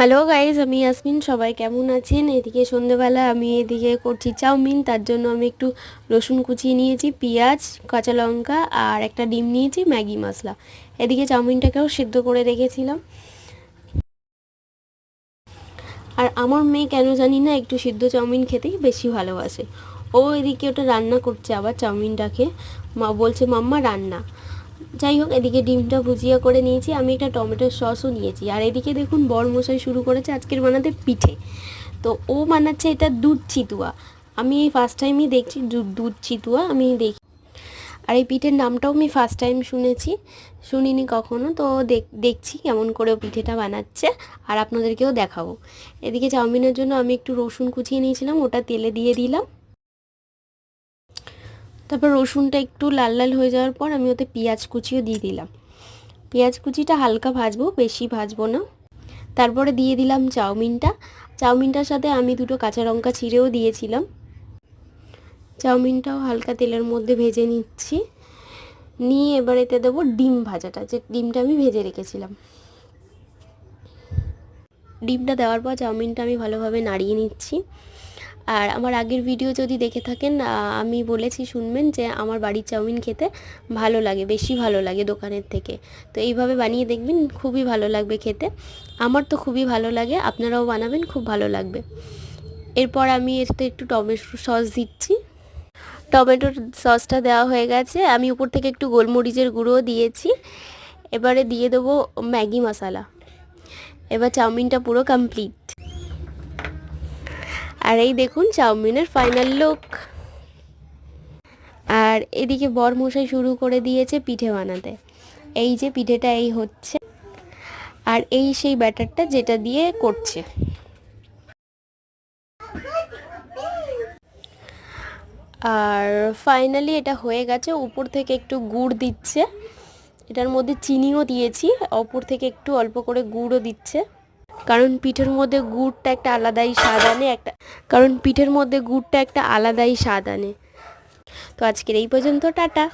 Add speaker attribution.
Speaker 1: Hello guys, আমি ইয়াসমিন। সবাই কেমন আছেন? এদিকে সন্ধেবেলা আমি এদিকে করছি চাউমিন। তার জন্য আমি একটু রসুন কুচিয়ে নিয়েছি, পেঁয়াজ, কাঁচা লঙ্কা আর একটা ডিম নিয়েছি, ম্যাগি মশলা। এদিকে চাউমিনটাকেও সিদ্ধ করে রেখেছিলাম। আর আমার মেয়ে কেন জানি না একটু সিদ্ধ চাউমিন খেতেই বেশি ভালোবাসে। ও এদিকে ওটা রান্না করছে আবার চাউমিনটাকে, মা বলছে মাম্মা রান্না। যাই হোক, এদিকে ডিমটা ভুজিয়া করে নিয়েছি, আমি একটা টমেটোর সসও নিয়েছি। আর এদিকে দেখুন বরমশাই শুরু করেছে আজকের বানাতে পিঠে। তো ও বানাচ্ছে এটা দুধ চিতুয়া। আমি এই ফার্স্ট টাইমই দেখছি দুধ চিতুয়া আমি দেখি। আর এই পিঠের নামটাও আমি ফার্স্ট টাইম শুনেছি, শুনিনি কখনো। তো দেখছি কেমন করে ও পিঠেটা বানাচ্ছে আর আপনাদেরকেও দেখাবো। এদিকে চাউমিনের জন্য আমি একটু রসুন কুচিয়ে নিয়েছিলাম, ওটা তেলে দিয়ে দিলাম। তারপর রসুনটা একটু লাল লাল হয়ে যাওয়ার পর আমি ওতে পেঁয়াজ কুচিও দিয়ে দিলাম। পেঁয়াজ কুচিটা হালকা ভাজবো, বেশি ভাজবো না। তারপরে দিয়ে দিলাম চাউমিনটা। চাউমিনটার সাথে আমি দুটো কাঁচা লঙ্কা ছিঁড়েও দিয়েছিলাম। চাউমিনটাও হালকা তেলের মধ্যে ভেজে নিচ্ছি। নিয়ে এবার এতে দেবো ডিম ভাজাটা, যে ডিমটা আমি ভেজে রেখেছিলাম। ডিমটা দেওয়ার পর চাউমিনটা আমি ভালোভাবে নাড়িয়ে নিচ্ছি। আর আমার আগের ভিডিও যদি দেখে থাকেন, আমি বলেছি শুনবেন যে আমার বাড়ির চাউমিন খেতে ভালো লাগে, বেশি ভালো লাগে দোকানের থেকে। তো এইভাবে বানিয়ে দেখবেন, খুবই ভালো লাগবে খেতে। আমার তো খুবই ভালো লাগে, আপনারাও বানাবেন, খুব ভালো লাগবে। এরপর আমি এতে একটু টমেটো সস দিচ্ছি। টমেটোর সসটা দেওয়া হয়ে গেছে, আমি উপর থেকে একটু গোলমরিচের গুঁড়োও দিয়েছি। এবারে দিয়ে দেবো ম্যাগি মশলা। এবার চাউমিনটা পুরো কমপ্লিট। আর এই দেখুন চাউমিনের ফাইনাল লুক। আর এদিকে বরমশাই শুরু করে দিয়েছে পিঠে বানাতে। এই যে পিঠেটা এই হচ্ছে, আর এই সেই ব্যাটারটা যেটা দিয়ে করছে। আর ফাইনালি এটা হয়ে গেছে। উপর থেকে একটু গুড় দিচ্ছে, এটার মধ্যে চিনিও দিয়েছি, উপর থেকে একটু অল্প করে গুড়ও দিচ্ছে। কারণ পিঠের মধ্যে গুড়টা একটা আলাদাই স্বাদ আনে। তো আজকের এই পর্যন্ত, টাটা।